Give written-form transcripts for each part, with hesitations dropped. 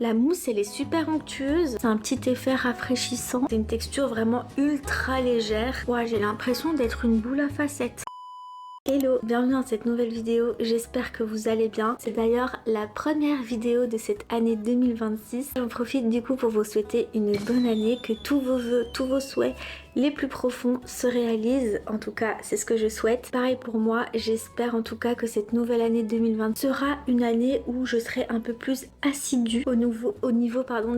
La mousse elle est super onctueuse, c'est un petit effet rafraîchissant, c'est une texture vraiment ultra légère. Ouais, j'ai l'impression d'être une boule à facettes. Hello, bienvenue dans cette nouvelle vidéo, j'espère que vous allez bien. C'est d'ailleurs la première vidéo de cette année 2026. J'en profite du coup pour vous souhaiter une bonne année, que tous vos vœux, tous vos souhaits les plus profonds se réalisent. En tout cas, c'est ce que je souhaite. Pareil pour moi, j'espère en tout cas que cette nouvelle année 2020 sera une année où je serai un peu plus assidue au niveau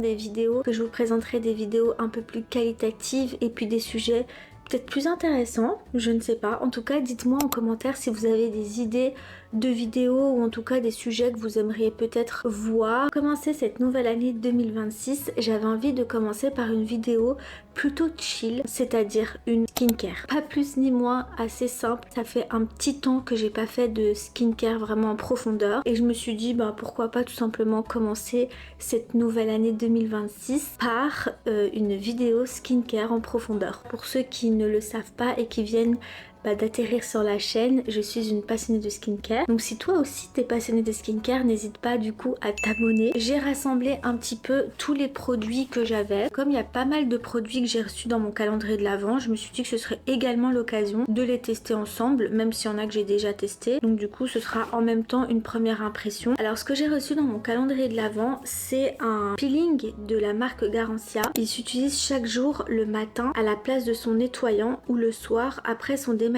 des vidéos, que je vous présenterai des vidéos un peu plus qualitatives et puis des sujets peut-être plus intéressant, je ne sais pas. En tout cas, dites-moi en commentaire si vous avez des idées de vidéos ou en tout cas des sujets que vous aimeriez peut-être voir. Pour commencer cette nouvelle année 2026, j'avais envie de commencer par une vidéo plutôt chill, c'est-à-dire une skincare. Pas plus ni moins, assez simple. Ça fait un petit temps que j'ai pas fait de skincare vraiment en profondeur et je me suis dit pourquoi pas tout simplement commencer cette nouvelle année 2026 par une vidéo skincare en profondeur. Pour ceux qui ne le savent pas et qui viennent d'atterrir sur la chaîne, je suis une passionnée de skincare. Donc si toi aussi t'es passionné de skincare, n'hésite pas du coup à t'abonner. J'ai rassemblé un petit peu tous les produits que j'avais. Comme il y a pas mal de produits que j'ai reçus dans mon calendrier de l'Avent, je me suis dit que ce serait également l'occasion de les tester ensemble, même s'il y en a que j'ai déjà testé. Donc du coup ce sera en même temps une première impression. Alors ce que j'ai reçu dans mon calendrier de l'Avent, c'est un peeling de la marque Garancia. Il s'utilise chaque jour le matin à la place de son nettoyant ou le soir après son démaquillage.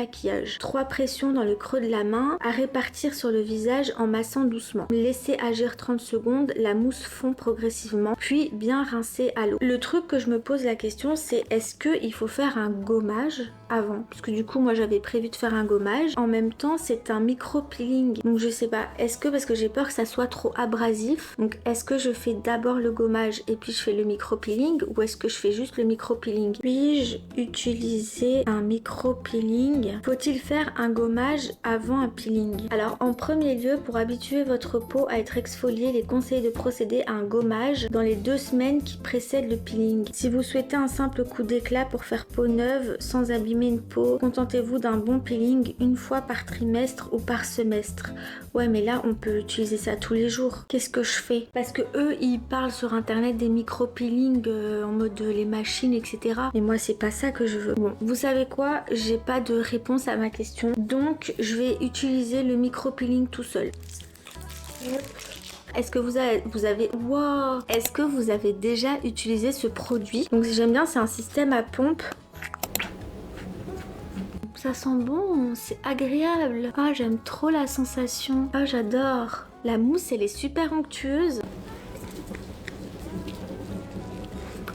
3 pressions dans le creux de la main à répartir sur le visage en massant doucement. Laissez agir 30 secondes, la mousse fond progressivement, puis bien rincer à l'eau. Le truc que je me pose la question, c'est est-ce qu'il faut faire un gommage avant? Parce que du coup moi j'avais prévu de faire un gommage. En même temps c'est un micro peeling. Donc je sais pas, est-ce que, parce que j'ai peur que ça soit trop abrasif, donc est-ce que je fais d'abord le gommage et puis je fais le micro peeling, ou est-ce que je fais juste le micro peeling? Puis-je utiliser un micro peeling? Faut-il faire un gommage avant un peeling? Alors en premier lieu, pour habituer votre peau à être exfoliée, il est conseillé de procéder à un gommage dans les 2 semaines qui précèdent le peeling. Si vous souhaitez un simple coup d'éclat pour faire peau neuve sans abîmer une peau, contentez-vous d'un bon peeling une fois par trimestre ou par semestre. Ouais, mais là on peut utiliser ça tous les jours. Qu'est-ce que je fais? Parce que eux ils parlent sur internet des micro peelings en mode les machines, etc. Mais moi c'est pas ça que je veux. Bon, vous savez quoi, j'ai pas de réponse à ma question, donc je vais utiliser le micro peeling tout seul. Est-ce que vous avez wow, est-ce que vous avez déjà utilisé ce produit? Donc j'aime bien, c'est un système à pompe. Ça sent bon, c'est agréable. Ah, j'aime trop la sensation. Ah, j'adore. La mousse elle est super onctueuse.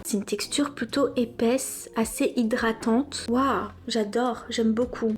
C'est une texture plutôt épaisse, assez hydratante. Waouh, j'adore, j'aime beaucoup.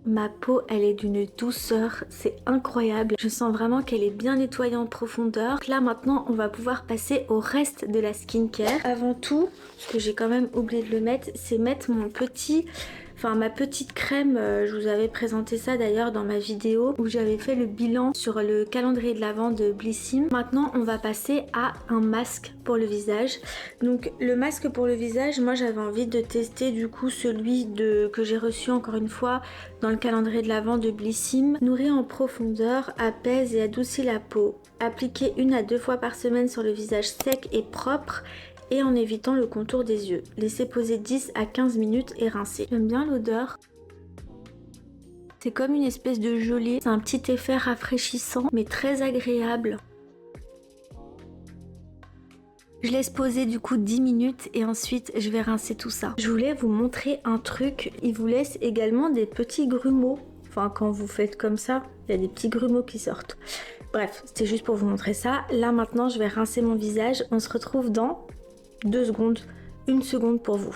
Ma peau, elle est d'une douceur, c'est incroyable. Je sens vraiment qu'elle est bien nettoyée en profondeur. Donc là maintenant, on va pouvoir passer au reste de la skincare. Avant tout, ce que j'ai quand même oublié de le mettre, c'est mettre ma petite crème. Je vous avais présenté ça d'ailleurs dans ma vidéo où j'avais fait le bilan sur le calendrier de l'Avent de Blissim. Maintenant on va passer à un masque pour le visage. Donc le masque pour le visage, moi j'avais envie de tester du coup celui que j'ai reçu encore une fois dans le calendrier de l'Avent de Blissim. Nourrit en profondeur, apaise et adoucit la peau. Appliquez 1 à 2 fois par semaine sur le visage sec et propre et en évitant le contour des yeux. Laissez poser 10 à 15 minutes et rincer. J'aime bien l'odeur. C'est comme une espèce de gelée. C'est un petit effet rafraîchissant mais très agréable. Je laisse poser du coup 10 minutes et ensuite je vais rincer tout ça. Je voulais vous montrer un truc. Il vous laisse également des petits grumeaux. Enfin, quand vous faites comme ça, il y a des petits grumeaux qui sortent. Bref, c'était juste pour vous montrer ça. Là maintenant, je vais rincer mon visage. On se retrouve dans 2 secondes, 1 seconde pour vous.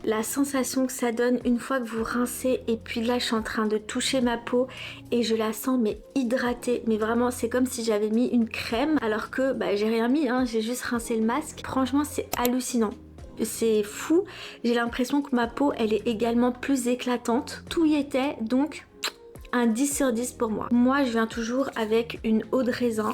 La sensation que ça donne une fois que vous rincez, et puis là je suis en train de toucher ma peau et je la sens mais hydratée, mais vraiment c'est comme si j'avais mis une crème alors que j'ai rien mis, hein, j'ai juste rincé le masque. Franchement c'est hallucinant. C'est fou, j'ai l'impression que ma peau elle est également plus éclatante, tout y était, donc un 10 sur 10 pour moi. Moi je viens toujours avec une eau de raisin.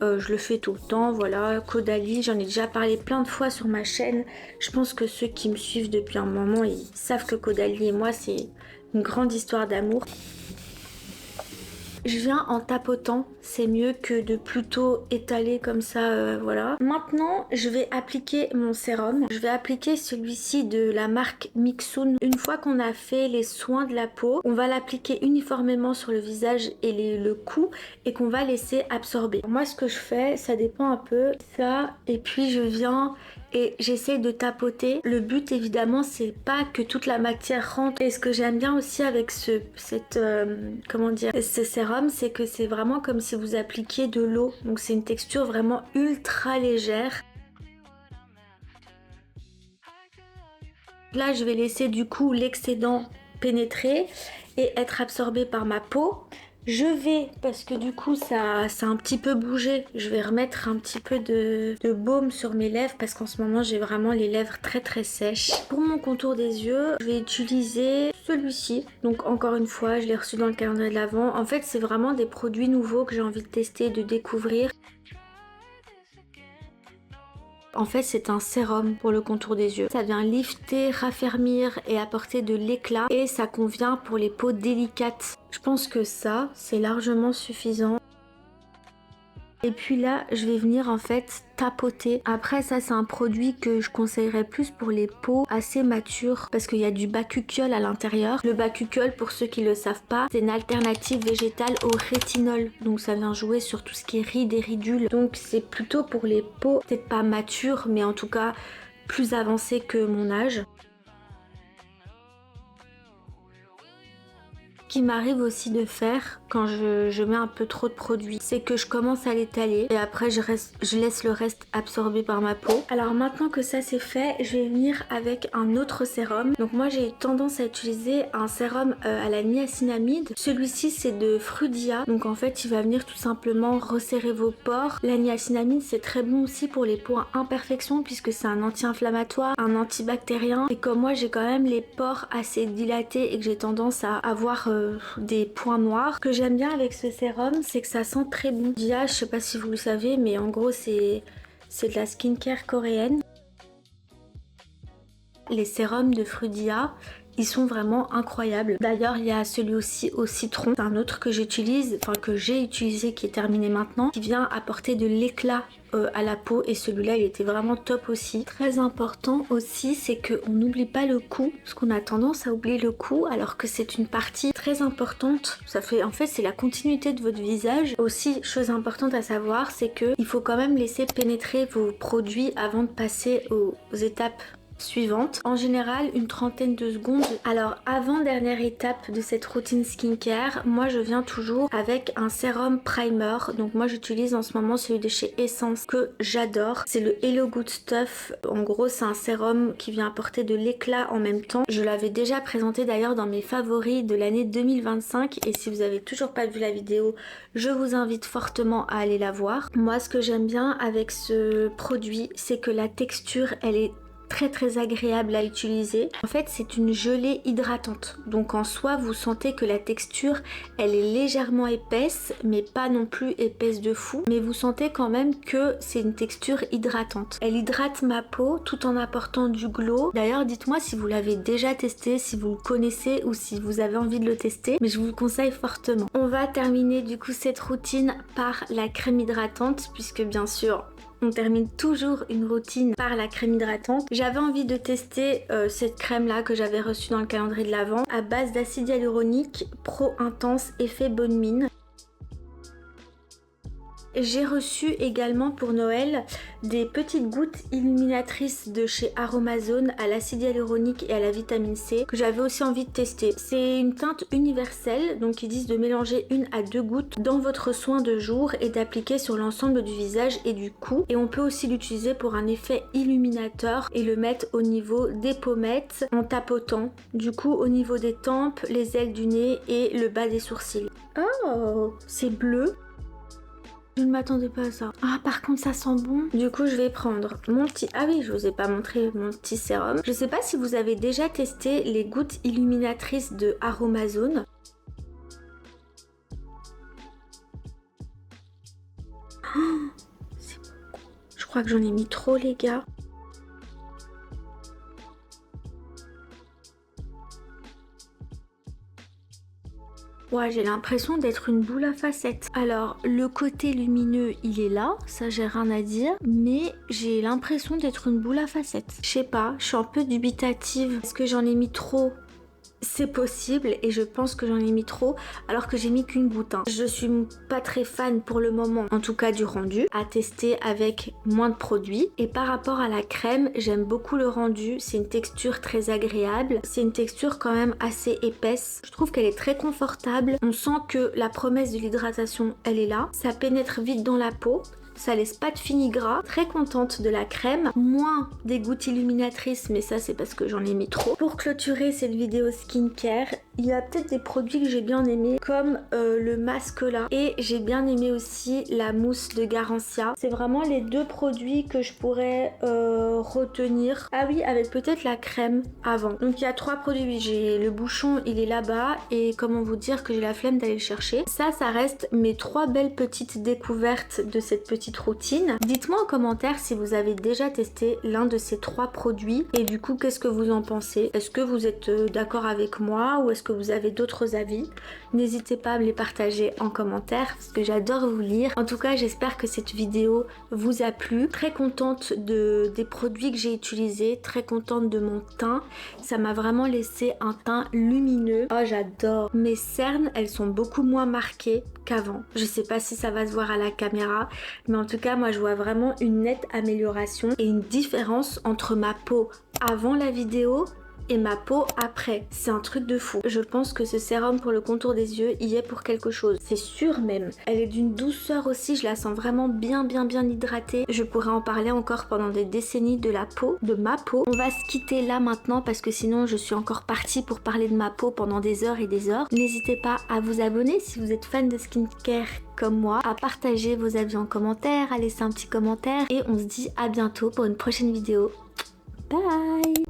Je le fais tout le temps, voilà, Caudalie, j'en ai déjà parlé plein de fois sur ma chaîne. Je pense que ceux qui me suivent depuis un moment, ils savent que Caudalie et moi c'est une grande histoire d'amour. Je viens en tapotant, c'est mieux que de plutôt étaler comme ça, voilà. Maintenant, je vais appliquer mon sérum. Je vais appliquer celui-ci de la marque Mixun. Une fois qu'on a fait les soins de la peau, on va l'appliquer uniformément sur le visage et le cou et qu'on va laisser absorber. Moi, ce que je fais, ça dépend un peu, ça, et puis je viens et j'essaie de tapoter. Le but évidemment c'est pas que toute la matière rentre, et ce que j'aime bien aussi avec ce sérum, c'est que c'est vraiment comme si vous appliquiez de l'eau, donc c'est une texture vraiment ultra légère. Là je vais laisser du coup l'excédent pénétrer et être absorbé par ma peau. Je vais, parce que du coup ça a un petit peu bougé, je vais remettre un petit peu de baume sur mes lèvres parce qu'en ce moment j'ai vraiment les lèvres très sèches. Pour mon contour des yeux, je vais utiliser celui-ci. Donc encore une fois, je l'ai reçu dans le calendrier de l'Avent. En fait c'est vraiment des produits nouveaux que j'ai envie de tester, de découvrir. En fait c'est un sérum pour le contour des yeux. Ça vient lifter, raffermir et apporter de l'éclat, et ça convient pour les peaux délicates. Je pense que ça c'est largement suffisant. Et puis là je vais venir en fait tapoter. Après ça c'est un produit que je conseillerais plus pour les peaux assez matures parce qu'il y a du bakuchiol à l'intérieur. Le bakuchiol, pour ceux qui le savent pas, c'est une alternative végétale au rétinol, donc ça vient jouer sur tout ce qui est rides et ridules. Donc c'est plutôt pour les peaux peut-être pas matures mais en tout cas plus avancées que mon âge. Ce qui m'arrive aussi de faire quand je mets un peu trop de produit, c'est que je commence à l'étaler et après je laisse le reste absorber par ma peau. Alors maintenant que ça c'est fait, je vais venir avec un autre sérum. Donc moi j'ai tendance à utiliser un sérum à la niacinamide. Celui-ci c'est de Frudia, donc en fait il va venir tout simplement resserrer vos pores. La niacinamide c'est très bon aussi pour les peaux à imperfection puisque c'est un anti-inflammatoire, un antibactérien, et comme moi j'ai quand même les pores assez dilatés et que j'ai tendance à avoir des points noirs. Ce que j'aime bien avec ce sérum, c'est que ça sent très bon. Dia, je sais pas si vous le savez, mais en gros c'est de la skincare coréenne. Les sérums de Frudia, ils sont vraiment incroyables. D'ailleurs il y a celui aussi au citron, c'est un autre que j'utilise, enfin que j'ai utilisé, qui est terminé maintenant, qui vient apporter de l'éclat à la peau, et celui-là il était vraiment top aussi. Très important aussi, c'est qu'on n'oublie pas le cou, parce qu'on a tendance à oublier le cou alors que c'est une partie très importante. Ça fait, en fait c'est la continuité de votre visage. Aussi, chose importante à savoir, c'est que il faut quand même laisser pénétrer vos produits avant de passer aux étapes suivante. En général une trentaine de secondes. Alors avant dernière étape de cette routine skincare, moi je viens toujours avec un sérum primer. Donc moi j'utilise en ce moment celui de chez Essence que j'adore. C'est le Hello Good Stuff. En gros c'est un sérum qui vient apporter de l'éclat en même temps. Je l'avais déjà présenté d'ailleurs dans mes favoris de l'année 2025, et si vous avez toujours pas vu la vidéo, je vous invite fortement à aller la voir. Moi ce que j'aime bien avec ce produit, c'est que la texture elle est très agréable à utiliser. En fait c'est une gelée hydratante, donc en soi vous sentez que la texture elle est légèrement épaisse mais pas non plus épaisse de fou, mais vous sentez quand même que c'est une texture hydratante. Elle hydrate ma peau tout en apportant du glow. D'ailleurs dites-moi si vous l'avez déjà testé, si vous le connaissez ou si vous avez envie de le tester, mais je vous le conseille fortement. On va terminer du coup cette routine par la crème hydratante, puisque bien sûr on termine toujours une routine par la crème hydratante. J'avais envie de tester cette crème là que j'avais reçue dans le calendrier de l'Avent, à base d'acide hyaluronique Pro Intense Effet Bonne Mine. J'ai reçu également pour Noël des petites gouttes illuminatrices de chez Aromazone à l'acide hyaluronique et à la vitamine C que j'avais aussi envie de tester. C'est une teinte universelle, donc ils disent de mélanger 1 à 2 gouttes dans votre soin de jour et d'appliquer sur l'ensemble du visage et du cou. Et on peut aussi l'utiliser pour un effet illuminateur et le mettre au niveau des pommettes en tapotant. Du coup au niveau des tempes, les ailes du nez et le bas des sourcils. Oh, c'est bleu. Je ne m'attendais pas à ça. Ah par contre ça sent bon. Du coup je vais prendre mon petit... Ah oui, je vous ai pas montré mon petit sérum. Je sais pas si vous avez déjà testé les gouttes illuminatrices de Aromazone. crois que j'en ai mis trop les gars. Ouais, j'ai l'impression d'être une boule à facettes. Alors, le côté lumineux, il est là, ça j'ai rien à dire, mais j'ai l'impression d'être une boule à facettes. Je sais pas, je suis un peu dubitative. Est-ce que j'en ai mis trop ? C'est possible et je pense que j'en ai mis trop alors que j'ai mis qu'une goutte. Je suis pas très fan pour le moment, en tout cas du rendu, à tester avec moins de produits. Et par rapport à la crème, j'aime beaucoup le rendu, c'est une texture très agréable, c'est une texture quand même assez épaisse. Je trouve qu'elle est très confortable, on sent que la promesse de l'hydratation elle est là, ça pénètre vite dans la peau. Ça laisse pas de fini gras. Très contente de la crème. Moins des gouttes illuminatrices, mais ça c'est parce que j'en ai mis trop. Pour clôturer cette vidéo skincare, il y a peut-être des produits que j'ai bien aimés, comme le masque là. Et j'ai bien aimé aussi la mousse de Garancia. C'est vraiment les deux produits que je pourrais retenir. Ah oui, avec peut-être la crème avant. Donc il y a 3 produits. J'ai le bouchon, il est là-bas. Et comment vous dire que j'ai la flemme d'aller le chercher. Ça reste mes 3 belles petites découvertes de cette petite routine. Dites-moi en commentaire si vous avez déjà testé l'un de ces 3 produits et du coup qu'est-ce que vous en pensez. Est-ce que vous êtes d'accord avec moi ou est-ce que vous avez d'autres avis? N'hésitez pas à me les partager en commentaire parce que j'adore vous lire. En tout cas j'espère que cette vidéo vous a plu. Très contente des produits que j'ai utilisés, très contente de mon teint. Ça m'a vraiment laissé un teint lumineux. Oh j'adore. Mes cernes elles sont beaucoup moins marquées qu'avant. Je sais pas si ça va se voir à la caméra, mais en tout cas moi je vois vraiment une nette amélioration et une différence entre ma peau avant la vidéo et ma peau après. C'est un truc de fou. Je pense que ce sérum pour le contour des yeux y est pour quelque chose. C'est sûr même. Elle est d'une douceur aussi, je la sens vraiment bien hydratée. Je pourrais en parler encore pendant des décennies de la peau, de ma peau. On va se quitter là maintenant parce que sinon je suis encore partie pour parler de ma peau pendant des heures et des heures. N'hésitez pas à vous abonner si vous êtes fan de skincare comme moi, à partager vos avis en commentaire, à laisser un petit commentaire et on se dit à bientôt pour une prochaine vidéo. Bye!